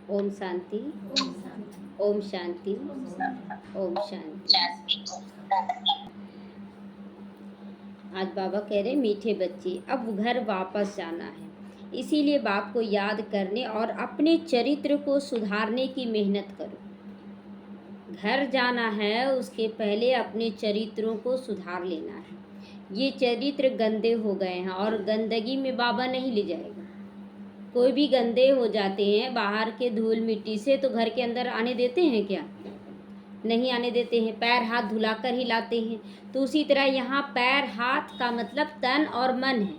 ओम शांति। ओम शांति। ओम शांति। आज बाबा कह रहे मीठे बच्चे अब घर वापस जाना है, इसीलिए बाप को याद करने और अपने चरित्र को सुधारने की मेहनत करो। घर जाना है, उसके पहले अपने चरित्रों को सुधार लेना है। ये चरित्र गंदे हो गए हैं और गंदगी में बाबा नहीं ले जाएगा। कोई भी गंदे हो जाते हैं बाहर के धूल मिट्टी से, तो घर के अंदर आने देते हैं क्या? नहीं आने देते हैं। पैर हाथ धुलाकर ही लाते हैं। तो उसी तरह यहाँ पैर हाथ का मतलब तन और मन है।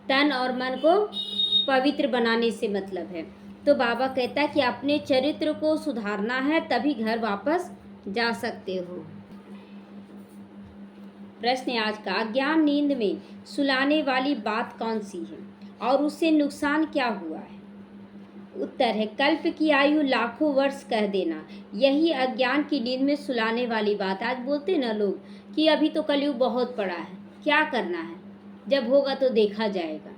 तन और मन को पवित्र बनाने से मतलब है। तो बाबा कहता है कि अपने चरित्र को सुधारना है, तभी घर वापस जा सकते हो। प्रश्न आज का, अज्ञान नींद में सुलाने वाली बात कौन सी है और उससे नुकसान क्या हुआ है? उत्तर है, कल्प की आयु लाखों वर्ष कह देना, यही अज्ञान की नींद में सुलाने वाली बात। आज बोलते ना लोग कि अभी तो कलयुग बहुत पड़ा है, क्या करना है, जब होगा तो देखा जाएगा।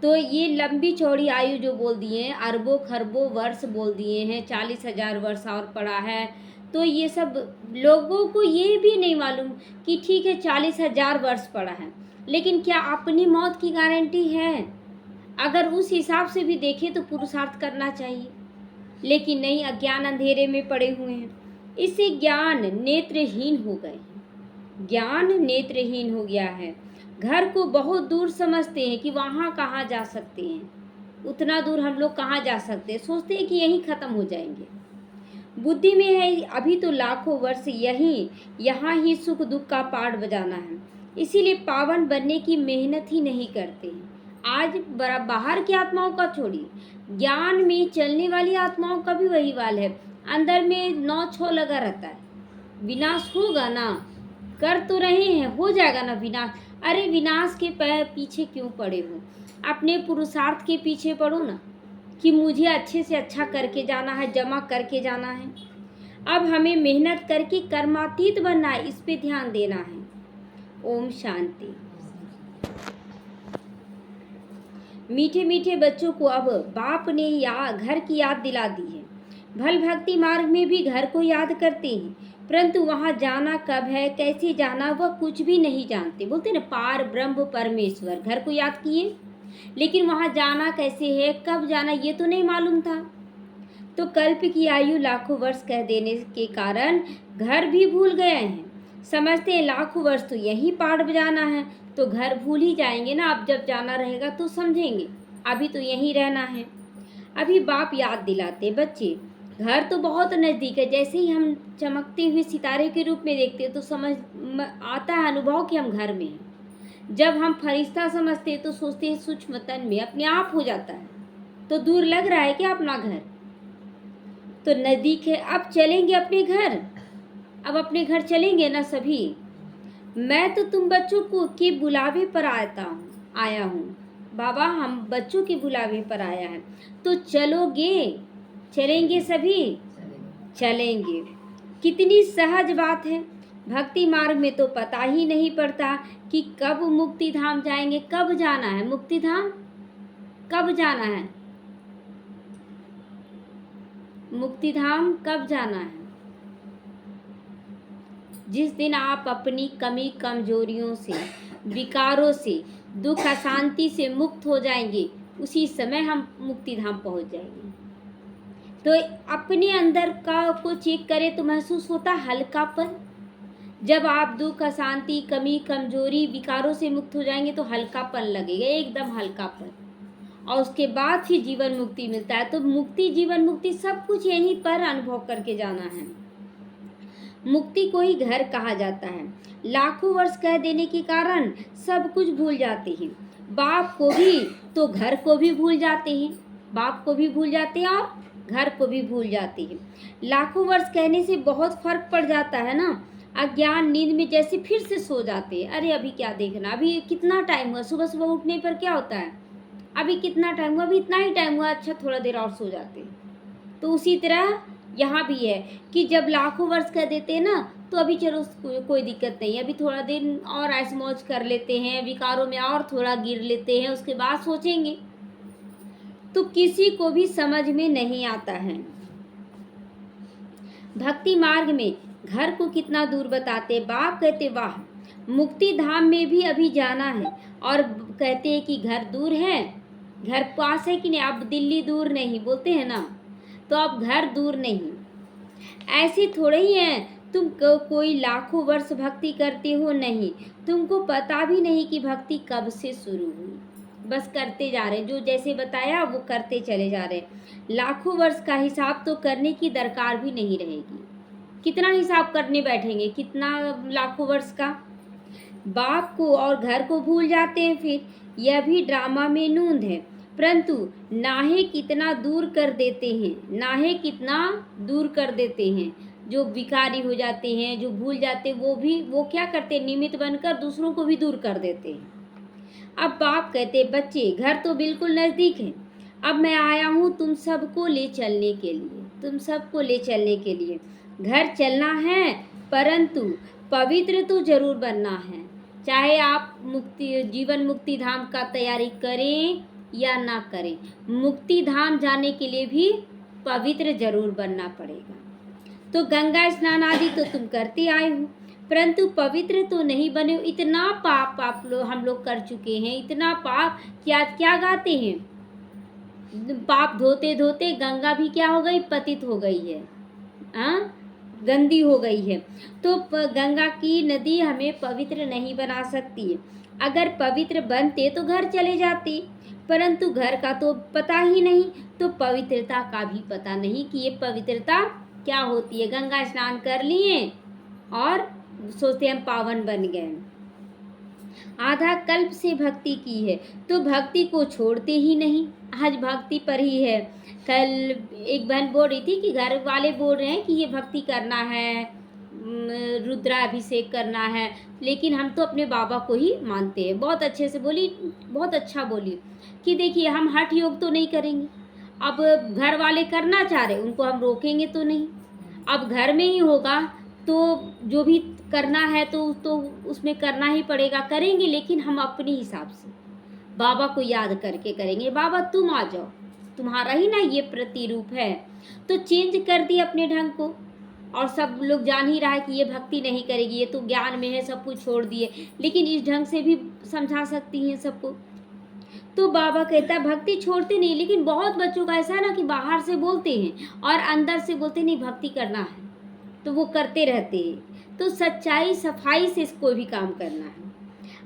तो ये लंबी चौड़ी आयु जो बोल दिए हैं, अरबों खरबों वर्ष बोल दिए हैं, 40,000 वर्ष और पड़ा है। तो ये सब लोगों को ये भी नहीं मालूम कि ठीक है 40,000 वर्ष पड़ा है, लेकिन क्या अपनी मौत की गारंटी है? अगर उस हिसाब से भी देखें तो पुरुषार्थ करना चाहिए, लेकिन नहीं, अज्ञान अंधेरे में पड़े हुए हैं। इससे ज्ञान नेत्रहीन हो गए। ज्ञान नेत्रहीन हो गया है। घर को बहुत दूर समझते हैं कि वहाँ कहाँ जा सकते हैं, उतना दूर हम लोग कहाँ जा सकते हैं, सोचते हैं कि यहीं ख़त्म हो जाएंगे। बुद्धि में है अभी तो लाखों वर्ष यहाँ ही सुख दुख का पाठ बजाना है, इसीलिए पावन बनने की मेहनत ही नहीं करते हैं। आज बाहर की आत्माओं का छोड़िए, ज्ञान में चलने वाली आत्माओं का भी वही हाल है। अंदर में 9-6 लगा रहता है, विनाश होगा ना, कर तो रहे हैं, हो जाएगा ना विनाश। अरे विनाश के पीछे क्यों पड़े हो? अपने पुरुषार्थ के पीछे पड़ो ना, कि मुझे अच्छे से अच्छा करके जाना है, जमा करके जाना है। अब हमें मेहनत करके कर्मातीत बनना है, इस पे ध्यान देना है। ओम शांति। मीठे मीठे बच्चों को अब बाप ने घर की याद दिला दी है। भल भक्ति मार्ग में भी घर को याद करते हैं, परंतु वहाँ जाना कब है, कैसे जाना, वह कुछ भी नहीं जानते। बोलते ना, पार ब्रह्म परमेश्वर, घर को याद किए लेकिन वहाँ जाना कैसे है, कब जाना, ये तो नहीं मालूम था। तो कल्प की आयु लाखों वर्ष कह देने के कारण घर भी भूल गए हैं। समझते हैं लाखों वर्ष तो यही पाठ बजाना है, तो घर भूल ही जाएंगे ना। अब जब जाना रहेगा तो समझेंगे, अभी तो यहीं रहना है। अभी बाप याद दिलाते, बच्चे घर तो बहुत नज़दीक है। जैसे ही हम चमकते हुए सितारे के रूप में देखते हैं तो समझ आता है, अनुभव कि हम घर में हैं। जब हम फरिश्ता समझते हैं तो सोचते हैं सूक्ष्म तन में अपने आप हो जाता है। तो दूर लग रहा है क्या अपना घर? तो नज़दीक है। अब चलेंगे अपने घर, अब अपने घर चलेंगे ना सभी। मैं तो तुम बच्चों को के बुलावे पर आया हूँ बाबा, हम बच्चों के बुलावे पर आया है। तो चलोगे, चलेंगे सभी, चलेंगे। कितनी सहज बात है। भक्ति मार्ग में तो पता ही नहीं पड़ता कि कब मुक्ति धाम जाएंगे, कब जाना है मुक्ति धाम, कब जाना है मुक्ति धाम, कब जाना है। जिस दिन आप अपनी कमी कमजोरियों से, विकारों से, दुख अशांति से मुक्त हो जाएंगे, उसी समय हम मुक्ति धाम पहुंच जाएंगे। तो अपने अंदर का को चेक करें तो महसूस होता हल्कापन। जब आप दुख अशांति कमी कमजोरी विकारों से मुक्त हो जाएंगे तो हल्कापन लगेगा, एकदम हल्कापन, और उसके बाद ही जीवन मुक्ति मिलता है। तो मुक्ति, जीवन मुक्ति सब कुछ यहीं पर अनुभव करके जाना है। मुक्ति को ही घर कहा जाता है। लाखों वर्ष कह देने के कारण सब कुछ भूल जाते हैं। बाप को भी तो घर को भी भूल जाते हैं, बाप को भी भूल जाते हैं और घर को भी भूल जाते हैं। लाखों वर्ष कहने से बहुत फर्क पड़ जाता है ना। अज्ञान नींद में जैसे फिर से सो जाते हैं। अरे अभी क्या देखना, अभी कितना टाइम हुआ, सुबह सुबह उठने पर क्या होता है, अभी कितना टाइम हुआ, अभी इतना ही टाइम हुआ, अच्छा थोड़ा देर और सो जाते हैं। तो उसी तरह यहाँ भी है कि जब लाखों वर्ष कह देते हैं ना, तो अभी चलो कोई दिक्कत नहीं, अभी थोड़ा दिन और ऐश मौज कर लेते हैं, विकारों में और थोड़ा गिर लेते हैं, उसके बाद सोचेंगे। तो किसी को भी समझ में नहीं आता है। भक्ति मार्ग में घर को कितना दूर बताते, बाप कहते वाह मुक्ति धाम में भी अभी जाना है, और कहते हैं कि घर दूर है, घर पास है कि नहीं, अब दिल्ली दूर नहीं बोलते हैं ना, तो अब घर दूर नहीं। ऐसी थोड़े ही है तुम कोई लाखों वर्ष भक्ति करते हो, नहीं, तुमको पता भी नहीं कि भक्ति कब से शुरू हुई, बस करते जा रहे, जो जैसे बताया वो करते चले जा रहे। लाखों वर्ष का हिसाब तो करने की दरकार भी नहीं रहेगी। कितना हिसाब करने बैठेंगे, कितना लाखों वर्ष का। बाप को और घर को भूल जाते हैं। फिर यह भी ड्रामा में नूंद है, परंतु नाहे कितना दूर कर देते हैं, नाहे कितना दूर कर देते हैं। जो विकारी हो जाते हैं, जो भूल जाते हैं, वो क्या करते हैं, निमित्त बनकर दूसरों को भी दूर कर देते हैं। अब बाप कहते, बच्चे घर तो बिल्कुल नज़दीक है, अब मैं आया हूँ तुम सबको ले चलने के लिए, तुम सबको ले चलने के लिए। घर चलना है, परंतु पवित्र तो जरूर बनना है, चाहे आप जीवन मुक्ति धाम का तैयारी करें या ना करें, मुक्ति धाम जाने के लिए भी पवित्र जरूर बनना पड़ेगा। तो गंगा स्नान आदि तो तुम करते आए हो, परंतु पवित्र तो नहीं बने हो। इतना पाप हम लोग कर चुके हैं, इतना पाप क्या गाते हैं, पाप धोते धोते गंगा भी क्या हो गई, पतित हो गई है, गंदी हो गई है। तो गंगा की नदी हमें पवित्र नहीं बना सकती है। अगर पवित्र बनते तो घर चले जाते, परंतु घर का तो पता ही नहीं, तो पवित्रता का भी पता नहीं कि ये पवित्रता क्या होती है। गंगा स्नान कर लिए और सोचते हम पावन बन गए। आधा कल्प से भक्ति की है तो भक्ति को छोड़ते ही नहीं, आज भक्ति पर ही है। कल एक बहन बोल रही थी कि घर वाले बोल रहे हैं कि ये भक्ति करना है, रुद्राभिषेक करना है, लेकिन हम तो अपने बाबा को ही मानते हैं। बहुत अच्छे से बोली, बहुत अच्छा बोली कि देखिए हम हठ योग तो नहीं करेंगे, अब घर वाले करना चाह रहे उनको हम रोकेंगे तो नहीं, अब घर में ही होगा तो जो भी करना है तो उसमें करना ही पड़ेगा, करेंगे, लेकिन हम अपने हिसाब से बाबा को याद करके करेंगे। बाबा तुम आ जाओ, तुम्हारा ही ना ये प्रतिरूप है, तो चेंज कर दिए अपने ढंग को, और सब लोग जान ही रहा है कि ये भक्ति नहीं करेगी, ये तो ज्ञान में है, सब कुछ छोड़ दिए, लेकिन इस ढंग से भी समझा सकती हैं सबको। तो बाबा कहता है भक्ति छोड़ते नहीं, लेकिन बहुत बच्चों का ऐसा है ना कि बाहर से बोलते हैं और अंदर से बोलते नहीं भक्ति करना है, तो वो करते रहते हैं। तो सच्चाई सफाई से कोई भी काम करना है।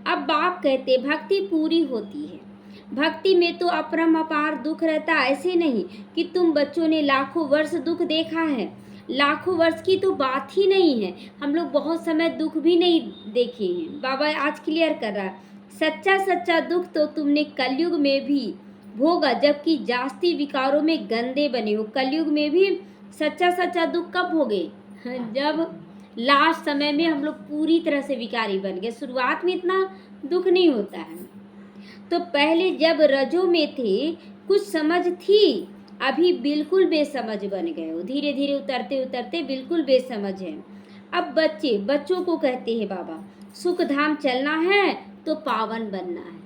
अब बाप कहते भक्ति पूरी होती है, भक्ति में तो अपरम अपार दुख रहता, ऐसे नहीं कि तुम बच्चों ने लाखों वर्ष दुख देखा है, लाखों वर्ष की तो बात ही नहीं है, हम लोग बहुत समय दुख भी नहीं देखे हैं। बाबा आज क्लियर कर रहा है, सच्चा दुख तो तुमने कलयुग में भी भोगा, जबकि जास्ती विकारों में गंदे बने हो। कलयुग में भी सच्चा दुख कब भोगे, जब लास्ट समय में हम लोग पूरी तरह से विकारी बन गए। शुरुआत में इतना दुख नहीं होता है, तो पहले जब रजों में थे कुछ समझ थी, अभी बिल्कुल बेसमझ बन गए हो, धीरे धीरे उतरते उतरते बिल्कुल बेसमझ है। अब बच्चों को कहते हैं बाबा सुख धाम चलना है तो पावन बनना है,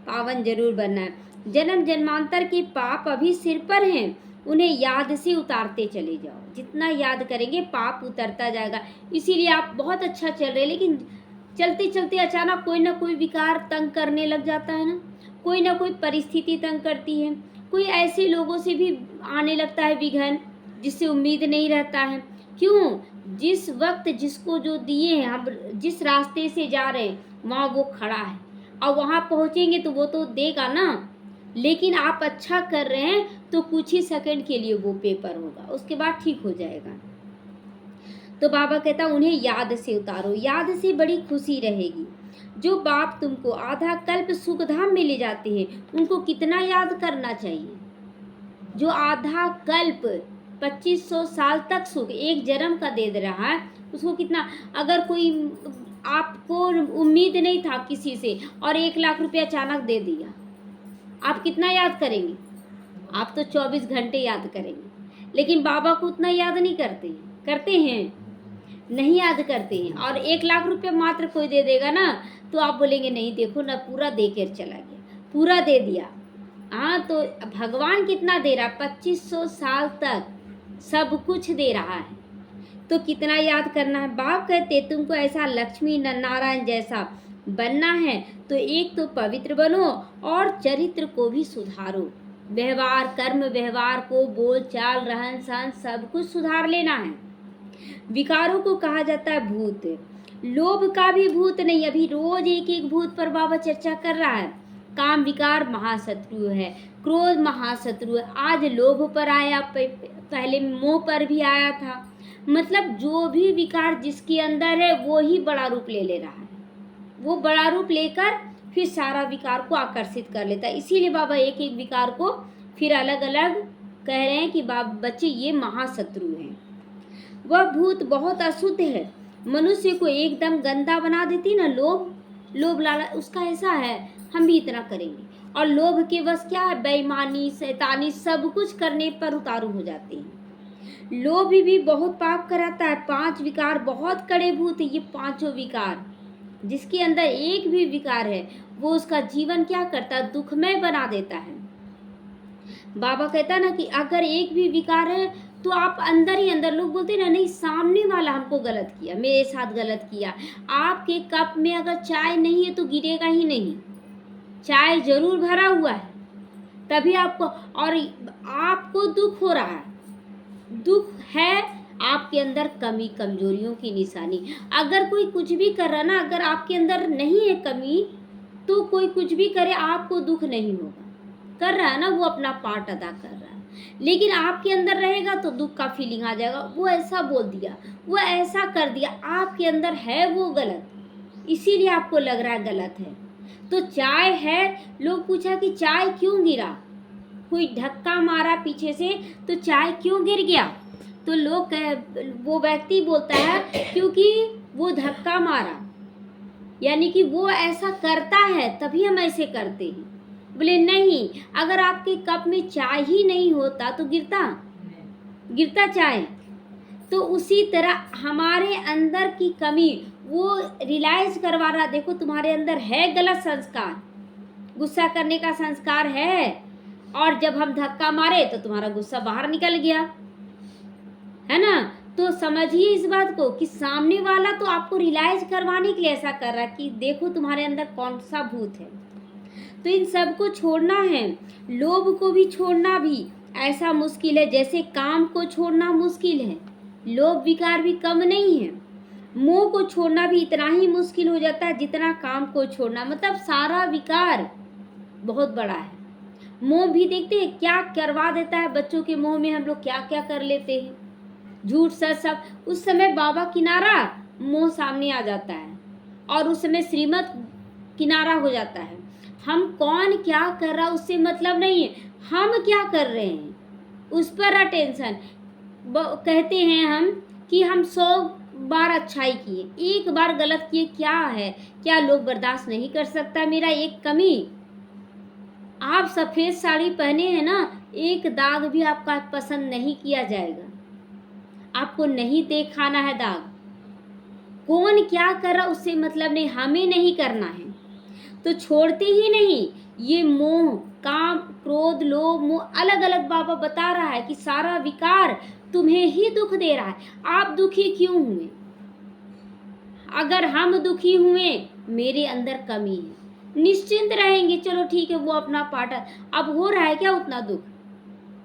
पावन जरूर बनना है। जन्म जन्मांतर के पाप अभी सिर पर हैं, उन्हें याद से उतारते चले जाओ, जितना याद करेंगे पाप उतरता जाएगा। इसीलिए आप बहुत अच्छा चल रहे, लेकिन चलते चलते अचानक कोई ना कोई विकार तंग करने लग जाता है ना कोई परिस्थिति तंग करती है, कोई ऐसे लोगों से भी आने लगता है विघ्न जिससे उम्मीद नहीं रहता है। क्यों, जिस वक्त जिसको जो दिए हैं, हम जिस रास्ते से जा रहे हैं वहाँ वो खड़ा है, और वहाँ पहुँचेंगे तो वो तो देगा ना, लेकिन आप अच्छा कर रहे हैं तो कुछ ही सेकंड के लिए वो पेपर होगा, उसके बाद ठीक हो जाएगा। तो बाबा कहता उन्हें याद से उतारो, याद से बड़ी खुशी रहेगी। जो बाप तुमको आधा कल्प सुखधाम में ले जाते हैं उनको कितना याद करना चाहिए। जो आधा कल्प 2500 साल तक सुख एक जन्म का दे रहा है, उसको कितना, अगर कोई आपको उम्मीद नहीं था किसी से और 1 लाख रुपया अचानक दे दिया, आप कितना याद करेंगे, आप तो 24 घंटे याद करेंगे, लेकिन बाबा को उतना याद नहीं करते हैं नहीं याद करते हैं। और 1 लाख रुपया मात्र कोई दे देगा ना, तो आप बोलेंगे नहीं देखो ना पूरा दे कर चला गया, पूरा दे दिया, हाँ, तो भगवान कितना दे रहा है? 2500 साल तक सब कुछ दे रहा है, तो कितना याद करना है। बाप कहते तुमको ऐसा लक्ष्मी नारायण जैसा बनना है तो एक तो पवित्र बनो और चरित्र को भी सुधारो। व्यवहार, कर्म व्यवहार को, बोल चाल, रहन सहन सब कुछ सुधार लेना है। विकारों को कहा जाता है भूत। लोभ का भी भूत नहीं, अभी रोज एक एक भूत पर बाबा चर्चा कर रहा है। काम विकार महाशत्रु है, क्रोध महाशत्रु है, आज लोभ पर आया, पहले मोह पर भी आया था। मतलब जो भी विकार जिसके अंदर है वो ही बड़ा रूप ले रहा है, वो बड़ा रूप लेकर फिर सारा विकार को आकर्षित कर लेता है। इसीलिए बाबा एक एक विकार को फिर अलग अलग कह रहे हैं कि बच्चे ये महाशत्रु हैं। वह भूत बहुत अशुद्ध है, मनुष्य को एकदम गंदा बना देती ना। लोभ लाला उसका ऐसा है, हम भी इतना करेंगे, और लोभ के बस क्या है, बेईमानी शैतानी सब कुछ करने पर उतारू हो जाते हैं। लोभ भी बहुत पाप कराता है। 5 विकार बहुत कड़े भूत है। ये 5 विकार जिसके अंदर एक भी विकार है वो उसका जीवन क्या करता है, दुखमय बना देता है। बाबा कहता है ना कि अगर एक भी विकार है तो आप अंदर ही अंदर, लोग बोलते ना नहीं सामने वाला हमको गलत किया, मेरे साथ गलत किया। आपके कप में अगर चाय नहीं है तो गिरेगा ही नहीं, चाय जरूर भरा हुआ है तभी आपको, और आपको दुख हो रहा है, दुख है आपके अंदर कमी कमजोरियों की निशानी। अगर कोई कुछ भी कर रहा ना, अगर आपके अंदर नहीं है कमी तो कोई कुछ भी करे आपको दुख नहीं होगा। कर रहा है ना, वो अपना पार्ट अदा कर रहा है, लेकिन आपके अंदर रहेगा तो दुख का फीलिंग आ जाएगा। वो ऐसा बोल दिया, वो ऐसा कर दिया, आपके अंदर है वो गलत, इसीलिए आपको लग रहा है गलत है। तो चाय है, लोग पूछा कि चाय क्यों गिरा, कोई धक्का मारा पीछे से तो चाय क्यों गिर गया, तो लोग वो व्यक्ति बोलता है क्योंकि वो धक्का मारा, यानी कि वो ऐसा करता है तभी हम ऐसे करते हैं। बोले नहीं, अगर आपके कप में चाय ही नहीं होता तो गिरता चाय। तो उसी तरह हमारे अंदर की कमी वो रियलाइज करवा रहा, देखो तुम्हारे अंदर है गलत संस्कार, गुस्सा करने का संस्कार है, और जब हम धक्का मारे तो तुम्हारा गुस्सा बाहर निकल गया, है ना। तो समझिए इस बात को कि सामने वाला तो आपको रियलाइज करवाने के लिए ऐसा कर रहा है कि देखो तुम्हारे अंदर कौन सा भूत है। तो इन सब को छोड़ना है। लोभ को भी छोड़ना भी ऐसा मुश्किल है जैसे काम को छोड़ना मुश्किल है, लोभ विकार भी कम नहीं है। मोह को छोड़ना भी इतना ही मुश्किल हो जाता है जितना काम को छोड़ना, मतलब सारा विकार बहुत बड़ा है। मोह भी देखते हैं क्या करवा देता है, बच्चों के मोह में हम लोग क्या क्या कर लेते हैं, झूठ सच सब। उस समय बाबा किनारा मोह सामने आ जाता है और उस समय श्रीमत किनारा हो जाता है। हम कौन क्या कर रहा उससे मतलब नहीं है, हम क्या कर रहे हैं उस पर अटेंशन। कहते हैं हम कि हम 100 बार अच्छाई किए, एक बार गलत किए, क्या है, क्या लोग बर्दाश्त नहीं कर सकता मेरा एक कमी। आप सफ़ेद साड़ी पहने हैं ना, एक दाग भी आपका पसंद नहीं किया जाएगा, आपको नहीं दिखाना है दाग। कौन क्या कर रहा उससे मतलब नहीं, हमें नहीं करना है। तो छोड़ते ही नहीं ये मोह, काम, क्रोध, लोभ, मोह अलग अलग बाबा बता रहा है कि सारा विकार तुम्हें ही दुख दे रहा है। आप दुखी क्यों हुए? अगर हम दुखी हुए मेरे अंदर कमी है, निश्चिंत रहेंगे, चलो ठीक है वो अपना पार्ट। अब हो रहा है क्या उतना दुख?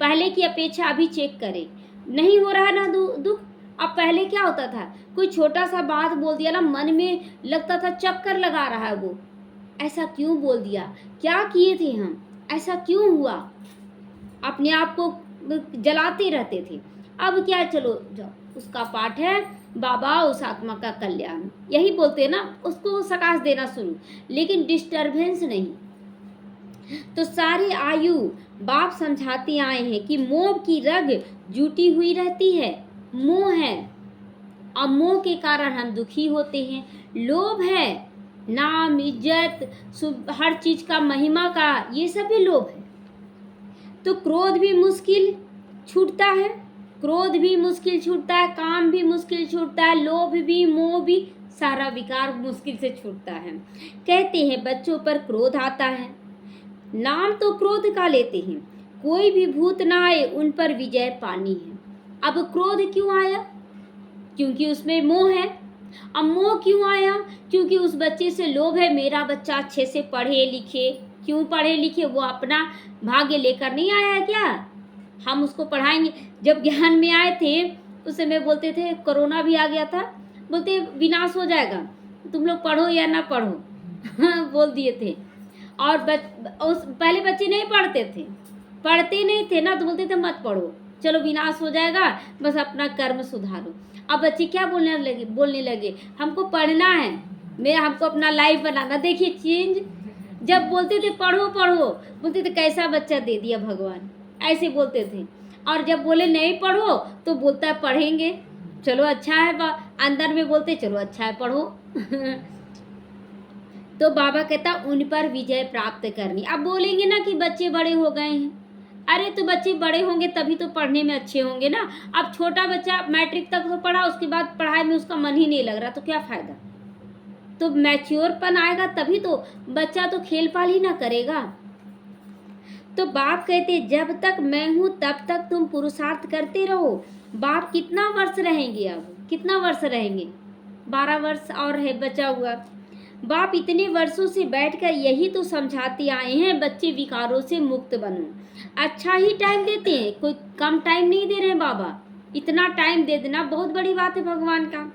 पहले की अपेक्षा अभी चेक करें, नहीं हो रहा है ना दुख। अब पहले क्या होता था, कोई छोटा सा बात बोल दिया ना, मन में लगता था चक्कर लगा रहा है वो, ऐसा क्यों बोल दिया, क्या किए थे हम, ऐसा क्यों हुआ, अपने आप को जलाते रहते थे। अब क्या, चलो जाओ, उसका पाठ है बाबा उस आत्मा का कल्याण, यही बोलते हैं ना, उसको सकाश देना शुरू, लेकिन डिस्टरबेंस नहीं। तो सारी आयु बाप समझाते आए हैं कि मोह की रग जुटी हुई रहती है, मोह है, और मोह के कारण हम दुखी होते हैं। लोभ है, नाम, इज्जत, हर चीज का, महिमा का, ये सब भी लोभ है। तो क्रोध भी मुश्किल छूटता है, क्रोध भी मुश्किल छूटता है, काम भी मुश्किल छूटता है, लोभ भी, मोह भी, सारा विकार मुश्किल से छूटता है। कहते हैं बच्चों पर क्रोध आता है नाम तो क्रोध का लेते हैं, कोई भी भूत ना आए उन पर विजय पानी है। अब क्रोध क्यों आया? क्योंकि उसमें मोह है। अब मोह क्यों आया? क्योंकि उस बच्चे से लोभ है, मेरा बच्चा अच्छे से पढ़े लिखे। क्यों पढ़े लिखे? वो अपना भाग्य लेकर नहीं आया है क्या? हम उसको पढ़ाएंगे। जब ज्ञान में आए थे उस समय बोलते थे, कोरोना भी आ गया था, बोलते विनाश हो जाएगा, तुम लोग पढ़ो या ना पढ़ो बोल दिए थे। और पहले बच्चे नहीं पढ़ते थे, पढ़ते नहीं थे ना, तो बोलते थे मत पढ़ो, चलो विनाश हो जाएगा, बस अपना कर्म सुधारो। अब बच्चे क्या बोलने लगे, हमको पढ़ना है, हमको अपना लाइफ बनाना। देखिए चेंज। जब बोलते थे पढ़ो पढ़ो, बोलते थे कैसा बच्चा दे दिया भगवान, ऐसे बोलते थे। और जब बोले नहीं पढ़ो तो बोलता है पढ़ेंगे, चलो अच्छा है, अंदर में बोलते चलो अच्छा है पढ़ो तो बाबा कहता उन पर विजय प्राप्त करनी। अब बोलेंगे ना कि बच्चे बड़े हो गए हैं, अरे तो बच्चे बड़े होंगे तभी तो पढ़ने में अच्छे होंगे ना। अब छोटा बच्चा मैट्रिक तक तो पढ़ा, उसके बाद पढ़ाई में उसका मन ही नहीं लग रहा, तो क्या फ़ायदा? तो मैच्योरपन आएगा तभी तो बच्चा तो खेल पाल ही ना करेगा। तो बाप कहते जब तक मैं हूँ तब तक तुम पुरुषार्थ करते रहो। बाप कितना वर्ष रहेंगे? अब कितना वर्ष रहेंगे? 12 वर्ष और है बचा हुआ। बाप इतने वर्षों से बैठकर यही तो समझाते आए हैं, बच्चे विकारों से मुक्त बनो। अच्छा ही टाइम देते हैं, कोई कम टाइम नहीं दे रहे हैं बाबा। इतना टाइम दे देना बहुत बड़ी बात है भगवान का।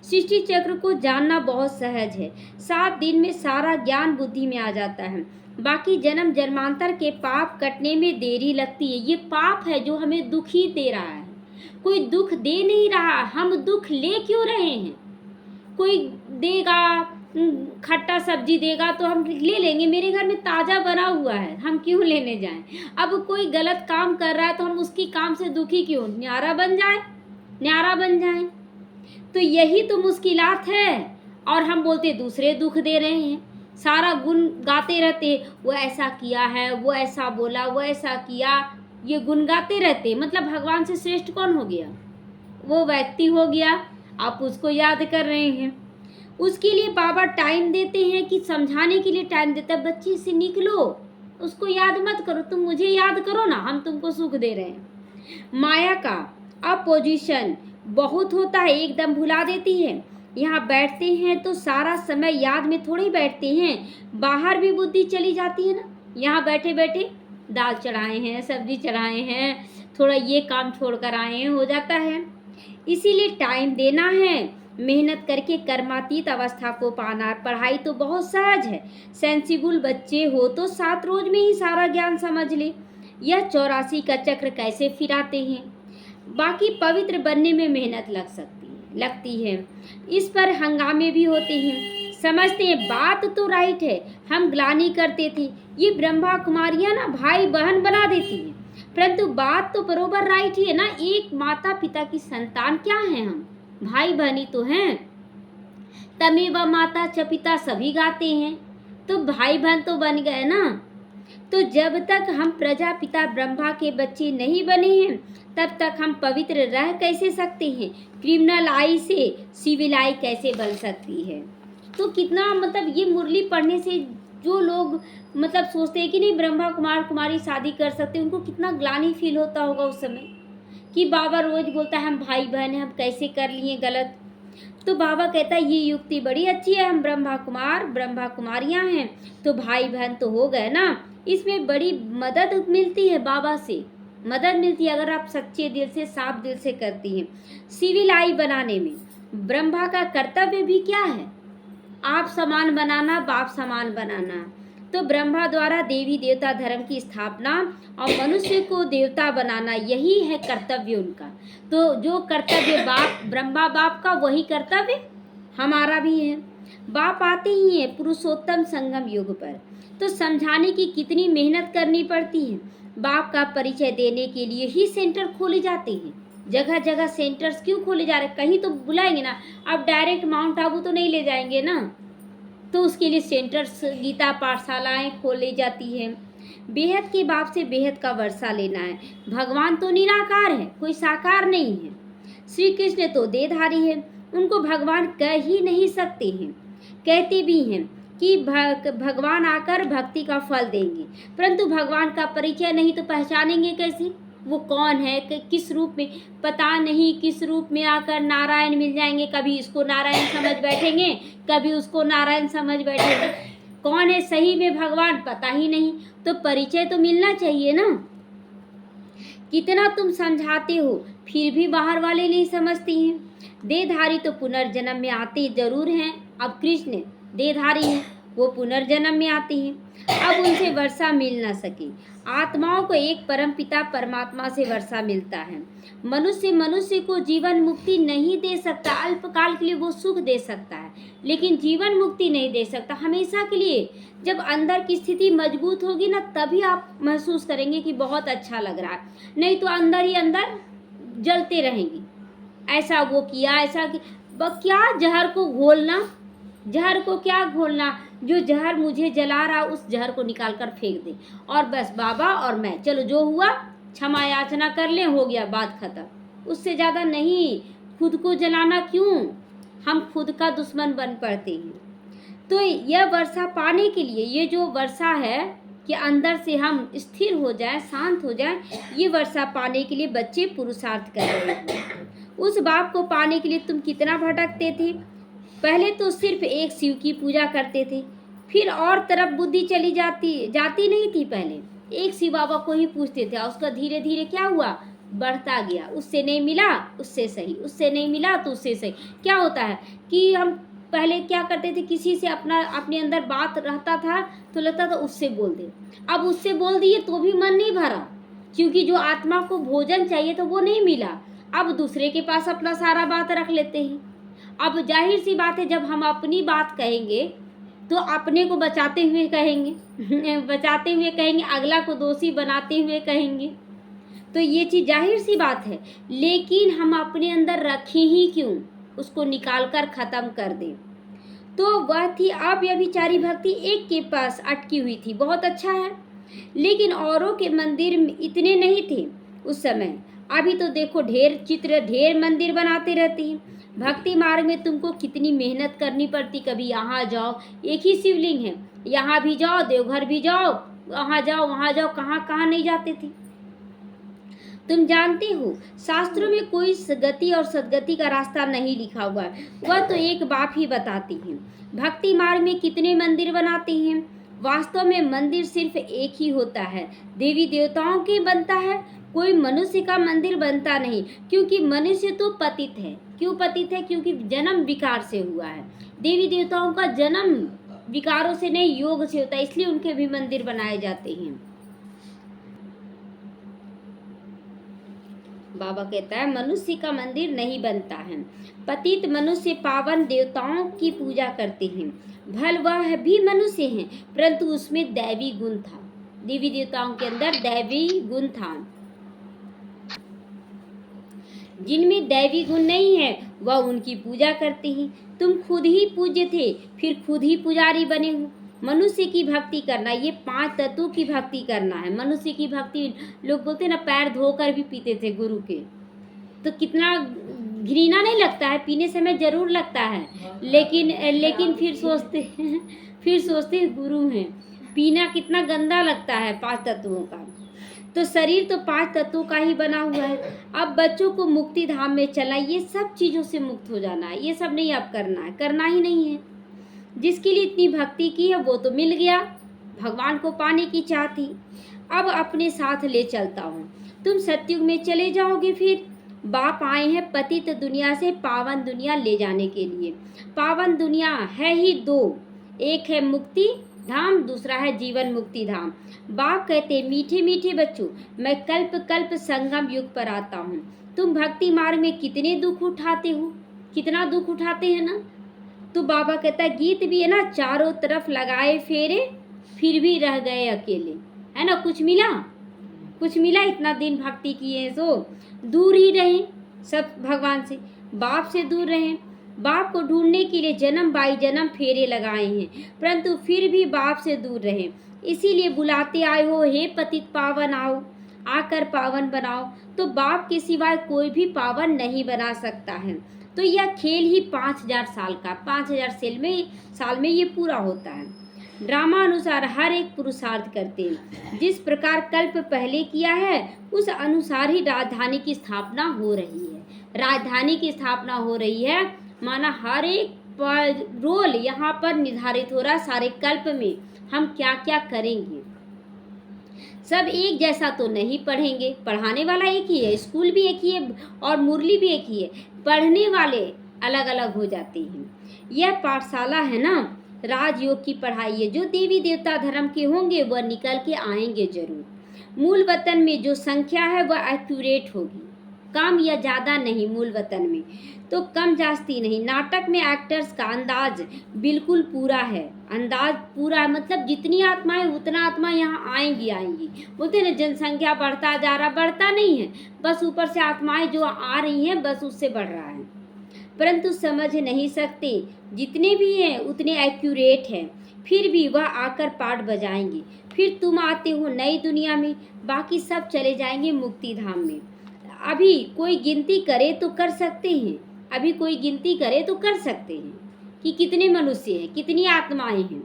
सृष्टि चक्र को जानना बहुत सहज है। 7 दिन में सारा ज्ञान बुद्धि में आ जाता है। बाकी जन्म जन्मांतर के पाप कटने में देरी लगती है। ये पाप है जो हमें दुख ही दे रहा है, कोई दुख दे नहीं रहा। हम दुख ले क्यों रहे हैं? कोई देगा, खट्टा सब्जी देगा तो हम ले लेंगे, मेरे घर में ताज़ा बना हुआ है, हम क्यों लेने जाएं? अब कोई गलत काम कर रहा है तो हम उसकी काम से दुखी क्यों? न्यारा बन जाए। तो यही तो मुश्किलात है। और हम बोलते दूसरे दुख दे रहे हैं, सारा गुण गाते रहते, वो ऐसा किया है, वो ऐसा बोला, वो ऐसा किया, ये गुण गाते रहते। मतलब भगवान से श्रेष्ठ कौन हो गया? वो व्यक्ति हो गया, आप उसको याद कर रहे हैं। उसके लिए बाबा टाइम देते हैं कि समझाने के लिए टाइम देता है, बच्चे से निकलो, उसको याद मत करो, तुम मुझे याद करो ना, हम तुमको सुख दे रहे हैं। माया का अपोजिशन बहुत होता है, एकदम भुला देती है। यहाँ बैठते हैं तो सारा समय याद में थोड़ी बैठते हैं, बाहर भी बुद्धि चली जाती है ना। यहाँ बैठे बैठे दाल चढ़ाए हैं, सब्जी चढ़ाए हैं, थोड़ा ये काम छोड़ कर आए हैं, हो जाता है। इसीलिए टाइम देना है, मेहनत करके कर्मातीत अवस्था को पाना। पढ़ाई तो बहुत सहज है, सेंसिबल बच्चे हो तो 7 रोज में ही सारा ज्ञान समझ ले। यह 84 का चक्र कैसे फिराते हैं। बाकी पवित्र बनने में मेहनत लगती है, इस पर हंगामे भी होते हैं। समझते हैं बात तो राइट है, हम ग्लानि करते थे, ये ब्रह्मा कुमारियाँ ना भाई बहन बना देती हैं, परंतु बात तो बरोबर राइट ही है ना। एक माता पिता की संतान क्या हैं हम? भाई बहनी तो हैं। तमेव माता च पिता सभी गाते हैं, तो भाई बहन तो बन गए ना। तो जब तक हम प्रजापिता ब्रह्मा के बच्चे नहीं बने हैं तब तक हम पवित्र रह कैसे सकते हैं? क्रिमिनल आई से सिविल आई कैसे बन सकती है? तो कितना मतलब ये मुरली पढ़ने से जो लोग मतलब सोचते हैं कि नहीं ब्रह्मा कुमार कुमारी शादी कर सकते, उनको कितना ग्लानि फील होता होगा उस समय कि बाबा रोज बोलता है हम भाई बहन हैं, हम कैसे कर लिए गलत। तो बाबा कहता है ये युक्ति बड़ी अच्छी है, हम ब्रह्मा कुमारियाँ हैं तो भाई बहन तो हो गए ना। इसमें बड़ी मदद मिलती है, बाबा से मदद मिलती है अगर आप सच्चे दिल से साफ दिल से करती हैं। सिविल आई बनाने में ब्रह्मा का कर्तव्य भी क्या है? आप समान बनाना, बाप समान बनाना। तो ब्रह्मा द्वारा देवी देवता धर्म की स्थापना और मनुष्य को देवता बनाना, यही है कर्तव्य उनका। तो जो कर्तव्य ब्रह्मा बाप का, वही कर्तव्य हमारा भी है। बाप आते ही है पुरुषोत्तम संगम युग पर, तो समझाने की कितनी मेहनत करनी पड़ती है। बाप का परिचय देने के लिए ही सेंटर खोले जाते हैं, जगह जगह सेंटर्स क्यों खोले जा रहे? कहीं तो बुलाएंगे ना, अब डायरेक्ट माउंट आबू तो नहीं ले जाएंगे ना, तो उसके लिए सेंटर्स, गीता पाठशालाएं खोली जाती हैं। बेहद के बाप से बेहद का वर्षा लेना है। भगवान तो निराकार है, कोई साकार नहीं है। श्री कृष्ण तो देहधारी है, उनको भगवान कह ही नहीं सकते हैं। कहते भी हैं कि भगवान आकर भक्ति का फल देंगे, परंतु भगवान का परिचय नहीं तो पहचानेंगे कैसे? वो कौन है, किस रूप में, पता नहीं किस रूप में आकर नारायण मिल जाएंगे। कभी इसको नारायण समझ बैठेंगे, कभी उसको नारायण समझ बैठेंगे। कौन है सही में भगवान पता ही नहीं, तो परिचय तो मिलना चाहिए ना। कितना तुम समझाते हो फिर भी बाहर वाले नहीं समझती हैं। देहधारी तो पुनर्जन्म में आते जरूर हैं। अब कृष्ण देहधारी हैं, वो पुनर्जन्म में आते हैं। अब उनसे वर्षा मिल न सके। आत्माओं को एक परमपिता परमात्मा से वर्षा मिलता है। मनुष्य को जीवन मुक्ति नहीं दे सकता, अल्पकाल के लिए वो सुख दे सकता है, लेकिन जीवन मुक्ति नहीं दे सकता हमेशा के लिए। जब अंदर की स्थिति मजबूत होगी ना, तभी आप महसूस करेंगे कि बहुत अच्छा लग रहा है, नहीं तो अंदर ही अंदर जलते रहेंगे। ऐसा वो किया, ऐसा कि क्या जहर को घोलना, जहर को क्या घोलना, जो जहर मुझे जला रहा उस जहर को निकाल कर फेंक दे, और बस बाबा और मैं, चलो जो हुआ क्षमा याचना कर लें, हो गया, बात खत्म। उससे ज़्यादा नहीं। खुद को जलाना क्यों? हम खुद का दुश्मन बन पड़ते हैं। तो यह वर्षा पाने के लिए, ये जो वर्षा है कि अंदर से हम स्थिर हो जाएं, शांत हो जाएं, ये वर्षा पाने के लिए बच्चे पुरुषार्थ कर रहे हैं। उस बाप को पाने के लिए तुम कितना भटकते थे। पहले तो सिर्फ एक शिव की पूजा करते थे, फिर और तरफ बुद्धि चली जाती नहीं थी। पहले एक शिव बाबा को ही पूछते थे, और उसका धीरे धीरे क्या हुआ, बढ़ता गया। उससे नहीं मिला उससे सही, उससे नहीं मिला तो उससे सही। क्या होता है कि हम पहले क्या करते थे, किसी से अपने अंदर बात रहता था तो लगता था उससे बोल दे। अब उससे बोल दिए तो भी मन नहीं भरा, क्योंकि जो आत्मा को भोजन चाहिए तो वो नहीं मिला। अब दूसरे के पास अपना सारा बात रख लेते हैं। अब जाहिर सी बात है, जब हम अपनी बात कहेंगे तो अपने को बचाते हुए कहेंगे बचाते हुए कहेंगे, अगला को दोषी बनाते हुए कहेंगे। तो ये चीज़ जाहिर सी बात है, लेकिन हम अपने अंदर रखें ही क्यों, उसको निकाल कर ख़त्म कर दें। तो वह थी अब व्यभिचारी भक्ति एक के पास अटकी हुई थी। बहुत अच्छा है, लेकिन औरों के मंदिर इतने नहीं थे उस समय। अभी तो देखो ढेर चित्र, ढेर मंदिर बनाते रहते हैं। भक्ति मार्ग में तुमको कितनी मेहनत करनी पड़ती। कभी यहाँ जाओ, एक ही शिवलिंग है, यहाँ भी जाओ, देवघर भी जाओ, वहाँ जाओ, कहाँ कहाँ नहीं जाते थे। तुम जानते हो शास्त्रों में कोई गति और सदगति का रास्ता नहीं लिखा हुआ है, वह तो एक बाप ही बताती हैं। भक्ति मार्ग में कितने मंदिर बनाते हैं। वास्तव में मंदिर सिर्फ एक ही होता है, देवी देवताओं के बनता है, कोई मनुष्य का मंदिर बनता नहीं। क्योंकि मनुष्य तो पतित है। क्यों पतित है? क्योंकि जन्म विकार से हुआ है। देवी देवताओं का जन्म विकारों से नहीं, योग से होता है, इसलिए उनके भी मंदिर बनाए जाते हैं। बाबा कहता है मनुष्य का मंदिर नहीं बनता है। पतित मनुष्य पावन देवताओं की पूजा करते हैं। भल वह भी मनुष्य हैं, परंतु उसमें दैवी गुण था। देवी देवताओं के अंदर दैवी गुण था। जिनमें दैवी गुण नहीं है वह उनकी पूजा करते हैं। तुम खुद ही पूज्य थे, फिर खुद ही पुजारी बने हो। मनुष्य की भक्ति करना, ये 5 तत्वों की भक्ति करना है। मनुष्य की भक्ति, लोग बोलते ना पैर धोकर भी पीते थे गुरु के, तो कितना घृणा नहीं लगता है? पीने समय जरूर लगता है, लेकिन फिर सोचते हैं गुरु हैं। पीना कितना गंदा लगता है 5 तत्वों का। तो शरीर तो 5 तत्वों का ही बना हुआ है। अब बच्चों को मुक्ति धाम में चला, ये सब चीज़ों से मुक्त हो जाना है। ये सब नहीं अब करना है, करना ही नहीं है। जिसके लिए इतनी भक्ति की है वो तो मिल गया, भगवान को पाने की चाह थी। अब अपने साथ ले चलता हूँ। तुम सतयुग में चले जाओगे, फिर बाप आए हैं पतित दुनिया से पावन दुनिया ले जाने के लिए। पावन दुनिया है ही 2, एक है मुक्ति धाम, दूसरा है जीवन मुक्ति धाम। बाप कहते मीठे मीठे बच्चों, मैं कल्प कल्प संगम युग पर आता हूँ। तुम भक्ति मार्ग में कितने दुख उठाते हो, कितना दुख उठाते हैं ना। तो बाबा कहता है गीत भी है ना, चारों तरफ लगाए फेरे फिर भी रह गए अकेले, है ना। कुछ मिला इतना दिन भक्ति किए तो दूर ही रहे सब भगवान से, बाप से दूर रहे। बाप को ढूंढने के लिए जन्म बाई जन्म फेरे लगाए हैं, परंतु फिर भी बाप से दूर रहे। इसीलिए बुलाते आए हो, हे पतित पावन आओ, आकर पावन बनाओ। तो बाप के सिवाय कोई भी पावन नहीं बना सकता है। तो यह खेल ही 5000 साल का 5000 साल में ये पूरा होता है। ड्रामा अनुसार हर एक पुरुषार्थ करते हैं। जिस प्रकार कल्प पहले किया है उस अनुसार ही राजधानी की स्थापना हो रही है। राजधानी की स्थापना हो रही है, माना हर एक रोल यहाँ पर निर्धारित हो रहा है। सारे कल्प में हम क्या क्या करेंगे। सब एक जैसा तो नहीं पढ़ेंगे, पढ़ाने वाला एक ही है, स्कूल भी एक ही है और मुरली भी एक ही है, पढ़ने वाले अलग अलग हो जाते हैं। यह पाठशाला है ना, राजयोग की पढ़ाई है। जो देवी देवता धर्म के होंगे वह निकल के आएंगे जरूर। मूल वतन में जो संख्या है वह एक्यूरेट होगी, कम या ज़्यादा नहीं। मूल वतन में तो कम जास्ती नहीं। नाटक में एक्टर्स का अंदाज बिल्कुल पूरा है। अंदाज पूरा है मतलब जितनी आत्माएं उतना आत्मा यहाँ आएंगी। बोलते ना जनसंख्या बढ़ता जा रहा, बढ़ता नहीं है, बस ऊपर से आत्माएं जो आ रही हैं बस उससे बढ़ रहा है, परंतु समझ नहीं सकते। जितने भी हैं उतने एक्यूरेट हैं। फिर भी वह आकर पाठ बजाएंगे। फिर तुम आते हो नई दुनिया में, बाकी सब चले जाएंगे मुक्ति धाम में। अभी कोई गिनती करे तो कर सकते हैं, अभी कोई गिनती करे तो कर सकते हैं कि कितने मनुष्य हैं, कितनी आत्माएं हैं,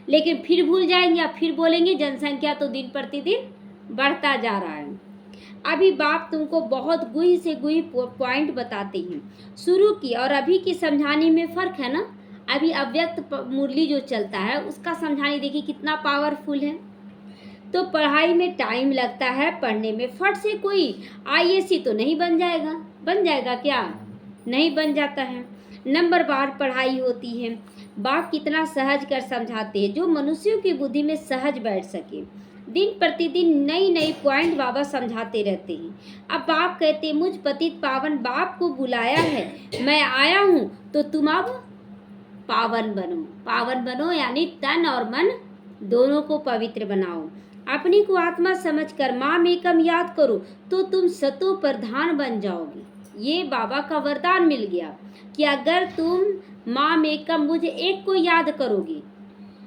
लेकिन फिर भूल जाएंगे। अब फिर बोलेंगे जनसंख्या तो दिन प्रतिदिन बढ़ता जा रहा है। अभी बाप तुमको बहुत गुही से गुही पॉइंट बताते हैं। शुरू की और अभी की समझाने में फ़र्क है ना। अभी अव्यक्त मुरली जो चलता है उसका समझाने देखिए कितना पावरफुल है। तो पढ़ाई में टाइम लगता है, पढ़ने में फट से कोई आईएएस तो नहीं बन जाएगा। बन जाएगा क्या? नहीं बन जाता है। नंबरवार पढ़ाई होती है। बाप कितना सहज कर समझाते हैं जो मनुष्यों की बुद्धि में सहज बैठ सके। दिन प्रतिदिन नई नई पॉइंट बाबा समझाते रहते हैं। अब बाप कहते मुझ पतित पावन बाप को बुलाया है, मैं आया हूँ तो तुम अब पावन बनो। पावन बनो यानी तन और मन दोनों को पवित्र बनाओ। अपने को आत्मा समझकर माम एकम याद करो तो तुम सतो प्रधान बन जाओगे। ये बाबा का वरदान मिल गया कि अगर तुम माम एकम मुझे एक को याद करोगे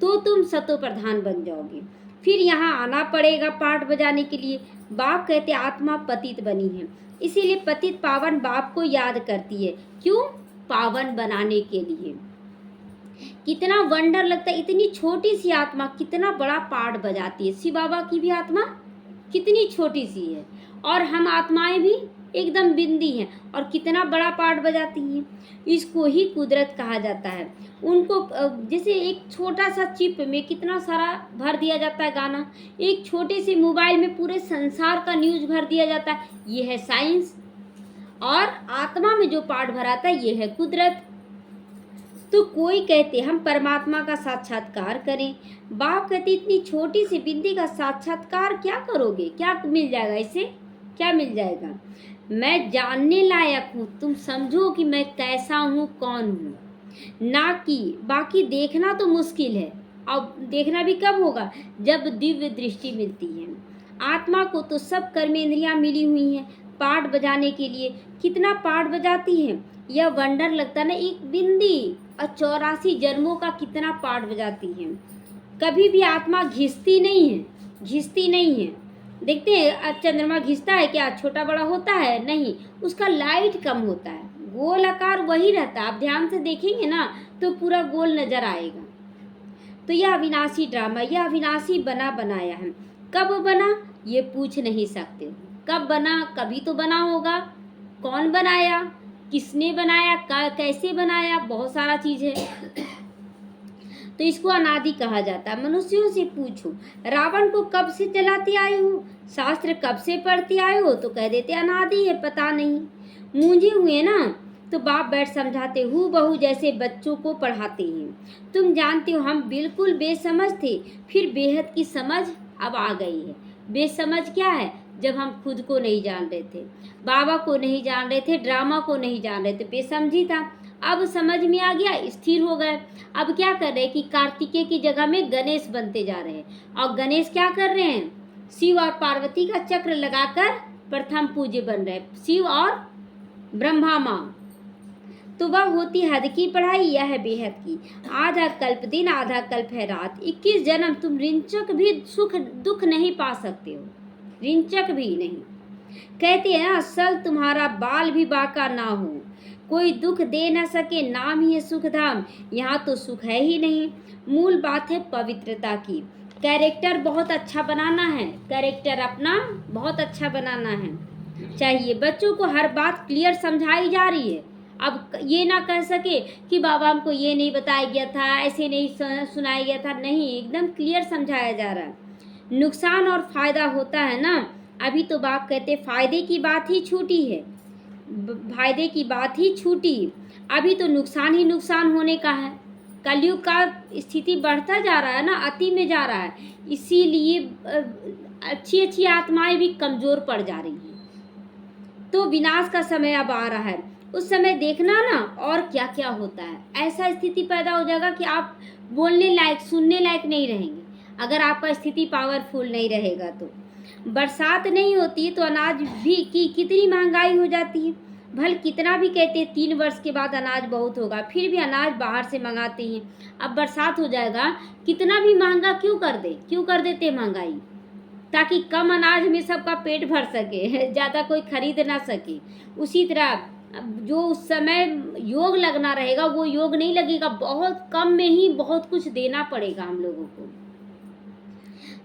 तो तुम सतो प्रधान बन जाओगे। फिर यहाँ आना पड़ेगा पाठ बजाने के लिए। बाप कहते आत्मा पतित बनी है, इसीलिए पतित पावन बाप को याद करती है। क्यों? पावन बनाने के लिए। कितना वंडर लगता है, इतनी छोटी सी आत्मा कितना बड़ा पाठ बजाती है। शिव बाबा की भी आत्मा कितनी छोटी सी है और हम आत्माएं भी एकदम बिंदी हैं और कितना बड़ा पाठ बजाती हैं। इसको ही कुदरत कहा जाता है। उनको जैसे एक छोटा सा चिप में कितना सारा भर दिया जाता है गाना, एक छोटे से मोबाइल में पूरे संसार का न्यूज़ भर दिया जाता है। ये है साइंस। और आत्मा में जो पाठ भराता है ये है कुदरत। तो कोई कहते हम परमात्मा का साक्षात्कार करें। बाप कहते इतनी छोटी सी बिंदी का साक्षात्कार क्या करोगे, क्या मिल जाएगा, इससे क्या मिल जाएगा? मैं जानने लायक हूँ, तुम समझो कि मैं कैसा हूँ, कौन हूँ, ना कि बाकी देखना तो मुश्किल है। अब देखना भी कब होगा? जब दिव्य दृष्टि मिलती है। आत्मा को तो सब कर्मेंद्रियाँ मिली हुई हैं पाठ बजाने के लिए। कितना पाठ बजाती है, यह वंडर लगता ना। एक बिंदी और 84 जन्मों का कितना पाठ बजाती है। कभी भी आत्मा घिसती नहीं है, घिसती नहीं है। देखते हैं चंद्रमा घिसता है क्या? छोटा बड़ा होता है? नहीं, उसका लाइट कम होता है, गोल आकार वही रहता है। आप ध्यान से देखेंगे ना तो पूरा गोल नजर आएगा। तो यह अविनाशी ड्रामा, यह अविनाशी बना बनाया है। कब बना ये पूछ नहीं सकते। कब बना? कभी तो बना होगा। कौन बनाया, किसने बनाया, कैसे बनाया, बहुत सारा चीज़ है। तो इसको अनादि कहा जाता है। मनुष्यों से पूछो रावण को कब से जलाते आए हो, शास्त्र कब से पढ़ते आए हो, तो कह देते अनादि है, पता नहीं। मूंझे हुए ना तो बाप बैठ समझाते हूँ बहू जैसे बच्चों को पढ़ाते हैं। तुम जानते हो हम बिल्कुल बेसमझ थे, फिर बेहद की समझ अब आ गई है। बेसमझ क्या है? जब हम खुद को नहीं जान रहे थे, बाबा को नहीं जान रहे थे, ड्रामा को नहीं जान रहे थे, बेसमझी था। अब समझ में आ गया, स्थिर हो गए। अब क्या कर रहे हैं कि कार्तिकेय की जगह में गणेश बनते जा रहे हैं। और गणेश क्या कर रहे हैं? शिव और पार्वती का चक्र लगाकर प्रथम पूज्य बन रहे हैं, शिव और ब्रह्मा माँ। तो वह होती हद की पढ़ाई, यह है बेहद की। आधा कल्प दिन, आधा कल्प है रात। 21 जन्म तुम रिंचक भी सुख दुख नहीं पा सकते हो, रिंचक भी नहीं। कहते हैं असल तुम्हारा बाल भी बाका ना हो, कोई दुख दे न सके, नाम ही है सुख धाम, यहाँ तो सुख है ही नहीं। मूल बात है पवित्रता की। कैरेक्टर बहुत अच्छा बनाना है, कैरेक्टर अपना बहुत अच्छा बनाना है चाहिए। बच्चों को हर बात क्लियर समझाई जा रही है। अब ये ना कह सके कि बाबा हमको ये नहीं बताया गया था, ऐसे नहीं सुनाया गया था, नहीं, एकदम क्लियर समझाया जा रहा है। नुकसान और फायदा होता है ना, अभी तो बाप कहते फायदे की बात ही छूटी है, फायदे की बात ही छूटी, अभी तो नुकसान ही नुकसान होने का है। कलयुग का स्थिति बढ़ता जा रहा है ना, अति में जा रहा है, इसीलिए अच्छी अच्छी आत्माएं भी कमजोर पड़ जा रही हैं। तो विनाश का समय अब आ रहा है, उस समय देखना ना और क्या क्या होता है। ऐसा स्थिति पैदा हो जाएगा कि आप बोलने लायक, सुनने लायक नहीं रहेंगे, अगर आपका स्थिति पावरफुल नहीं रहेगा तो। बरसात नहीं होती तो अनाज भी की कितनी महंगाई हो जाती है। भल कितना भी कहते 3 वर्ष के बाद अनाज बहुत होगा, फिर भी अनाज बाहर से मंगाते हैं। अब बरसात हो जाएगा, कितना भी महंगा क्यों कर देते महंगाई, ताकि कम अनाज में सबका पेट भर सके, ज़्यादा कोई खरीद ना सके। उसी तरह जो उस समय योग लगना रहेगा वो योग नहीं लगेगा, बहुत कम में ही बहुत कुछ देना पड़ेगा हम लोगों को।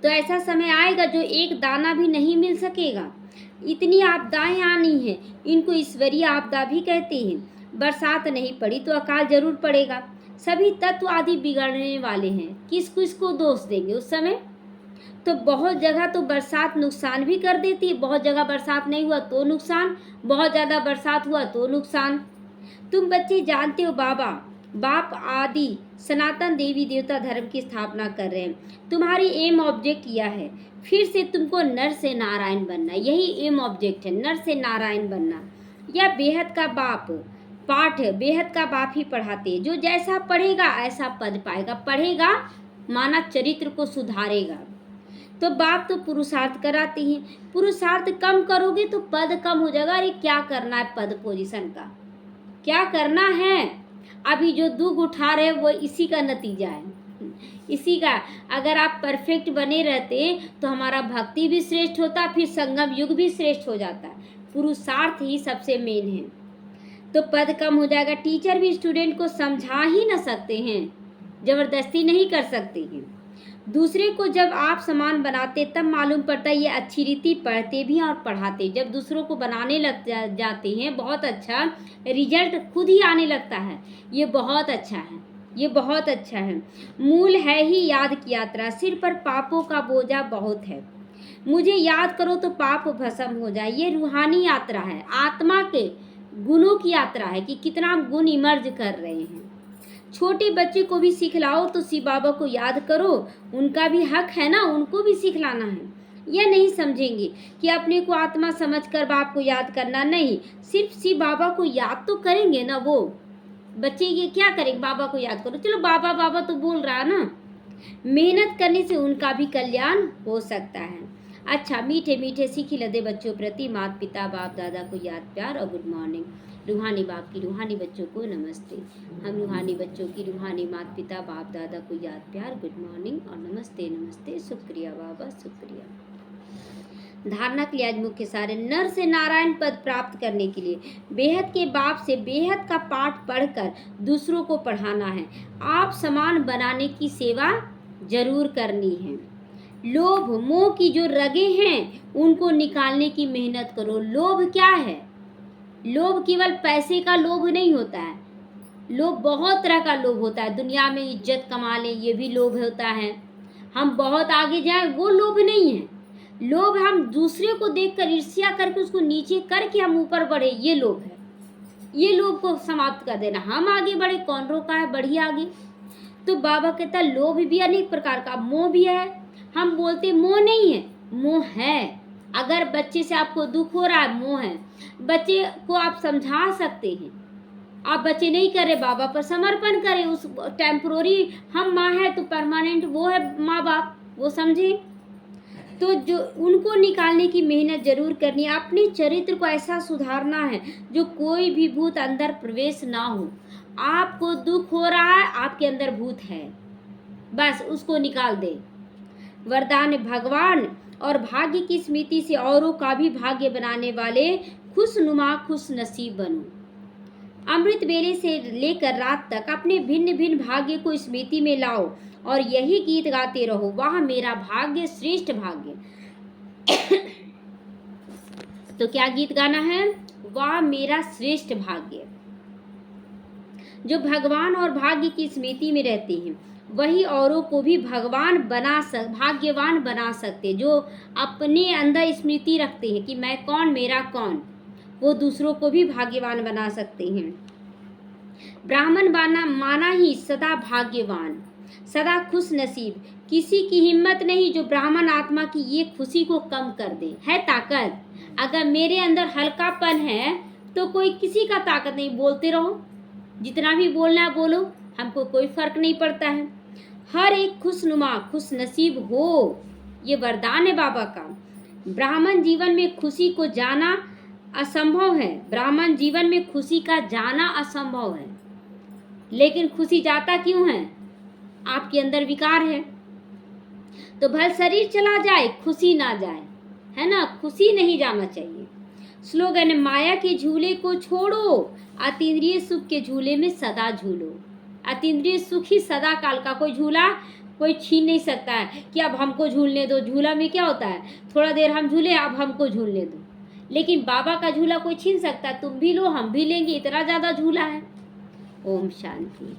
तो ऐसा समय आएगा जो एक दाना भी नहीं मिल सकेगा। इतनी आपदाएं आनी हैं, इनको ईश्वरीय आपदा भी कहते हैं। बरसात नहीं पड़ी तो अकाल जरूर पड़ेगा। सभी तत्व आदि बिगड़ने वाले हैं, किस किस को दोष देंगे उस समय। तो बहुत जगह तो बरसात नुकसान भी कर देती है, बहुत जगह बरसात नहीं हुआ तो नुकसान, बहुत ज़्यादा बरसात हुआ तो नुकसान। तुम बच्चे जानते हो बाप आदि सनातन देवी देवता धर्म की स्थापना कर रहे हैं। तुम्हारी एम ऑब्जेक्ट यह है, फिर से तुमको नर से नारायण बनना, यही एम ऑब्जेक्ट है, नर से नारायण बनना। यह बेहद का बाप पाठ, बेहद का बाप ही पढ़ाते हैं। जो जैसा पढ़ेगा ऐसा पद पाएगा, पढ़ेगा माना चरित्र को सुधारेगा। तो बाप तो पुरुषार्थ कराते हैं, पुरुषार्थ कम करोगे तो पद कम हो जाएगा। अरे क्या करना है पद पोजीशन का, क्या करना है, अभी जो दुख उठा रहे वो इसी का नतीजा है, इसी का। अगर आप परफेक्ट बने रहते तो हमारा भक्ति भी श्रेष्ठ होता, फिर संगम युग भी श्रेष्ठ हो जाता। पुरुषार्थ ही सबसे मेन है। तो पद कम हो जाएगा। टीचर भी स्टूडेंट को समझा ही ना सकते हैं, जबरदस्ती नहीं कर सकते हैं। दूसरे को जब आप समान बनाते तब मालूम पड़ता है ये अच्छी रीति पढ़ते भी और पढ़ाते। जब दूसरों को बनाने लग जाते हैं, बहुत अच्छा रिजल्ट खुद ही आने लगता है। ये बहुत अच्छा है, ये बहुत अच्छा है। मूल है ही याद की यात्रा, सिर पर पापों का बोझा बहुत है। मुझे याद करो तो पाप भस्म हो जाए। ये रूहानी यात्रा है, आत्मा के गुणों की यात्रा है कि कितना गुण इमर्ज कर रहे हैं। छोटे बच्चे को भी सिखलाओ तो शिव बाबा को याद करो, उनका भी हक है ना, उनको भी सिखलाना है। यह नहीं समझेंगे कि अपने को आत्मा समझकर बाप को याद करना, नहीं, सिर्फ शिव बाबा को याद तो करेंगे ना। वो बच्चे ये क्या करेंगे, बाबा को याद करो, चलो बाबा बाबा तो बोल रहा है ना। मेहनत करने से उनका भी कल्याण हो सकता है। अच्छा, मीठे मीठे सीखी लदे बच्चों प्रति माता पिता बाप दादा को याद प्यार और गुड मॉर्निंग। रूहानी बाप की रूहानी बच्चों को नमस्ते। हम रूहानी बच्चों की रूहानी माता पिता बाप दादा को याद प्यार, गुड मॉर्निंग और नमस्ते नमस्ते, शुक्रिया बाबा, शुक्रिया। धारणा के लिए आज मुख्य सारे, नर से नारायण पद प्राप्त करने के लिए बेहद के बाप से बेहद का पाठ पढ़कर दूसरों को पढ़ाना है। आप समान बनाने की सेवा जरूर करनी है। लोभ मोह की जो रगे हैं उनको निकालने की मेहनत करो। लोभ क्या है, लोभ केवल पैसे का लोभ नहीं होता है, लोभ बहुत तरह का लोभ होता है। दुनिया में इज्जत कमा लें ये भी लोभ होता है, हम बहुत आगे जाएं वो लोभ नहीं है। लोभ हम दूसरे को देखकर ईर्ष्या करके उसको नीचे करके हम ऊपर बढ़े, ये लोभ है। ये लोभ को समाप्त कर देना, हम आगे बढ़े, कौन रोका है, बढ़िए आगे। तो बाबा कहता है लोभ भी अनेक प्रकार का, मोह भी है। हम बोलते मोह नहीं है, मोह है। अगर बच्चे से आपको दुख हो रहा है, मोह है। बच्चे को आप समझा सकते हैं, आप बच्चे नहीं करे बाबा पर समर्पण करें। उस टेम्पोररी हम माँ है तो परमानेंट वो है माँ बाप, वो समझे। तो जो उनको निकालने की मेहनत जरूर करनी है। अपने चरित्र को ऐसा सुधारना है जो कोई भी भूत अंदर प्रवेश ना हो। आपको दुख हो रहा है, आपके अंदर भूत है, बस उसको निकाल दे। वरदान भगवान और भाग्य की स्मृति से औरों का भी भाग्य बनाने वाले खुशनुमा खुश नसीब बनो। अमृत बेले से लेकर रात तक अपने भिन्न भिन्न भाग्य को स्मृति में लाओ और यही गीत गाते रहो, वाह मेरा भाग्य श्रेष्ठ भाग्य। तो क्या गीत गाना है? वाह मेरा श्रेष्ठ भाग्य। जो भगवान और भाग्य की स्मृति में रहते हैं वही औरों को भी भाग्यवान बना सकते। जो अपने अंदर स्मृति रखते हैं कि मैं कौन, मेरा कौन, वो दूसरों को भी भाग्यवान बना सकते हैं। ब्राह्मण माना ही सदा भाग्यवान, सदा खुश नसीब। किसी की हिम्मत नहीं जो ब्राह्मण आत्मा की ये खुशी को कम कर दे। है ताकत, अगर मेरे अंदर हल्कापन है तो कोई किसी का ताकत नहीं। बोलते रहो, जितना भी बोलना है बोलो, हमको कोई फर्क नहीं पड़ता है। हर एक खुशनुमा खुश नसीब हो, ये वरदान है बाबा का। ब्राह्मण जीवन में खुशी को जाना असंभव है, ब्राह्मण जीवन में खुशी का जाना असंभव है। लेकिन खुशी जाता क्यों है? आपके अंदर विकार है। तो भले शरीर चला जाए, खुशी ना जाए, है ना, खुशी नहीं जाना चाहिए। स्लोगन है, माया के झूले को छोड़ो, अतीन्द्रिय सुख के झूले में सदा झूलो। अतीन्द्रिय सुख ही सदा काल का, कोई झूला कोई छीन नहीं सकता है कि अब हमको झूलने दो। झूला में क्या होता है, थोड़ा देर हम झूले, अब हमको झूलने दो। लेकिन बाबा का झूला कोई छीन सकता है? तुम भी लो, हम भी लेंगे, इतना ज़्यादा झूला है। ओम शांति।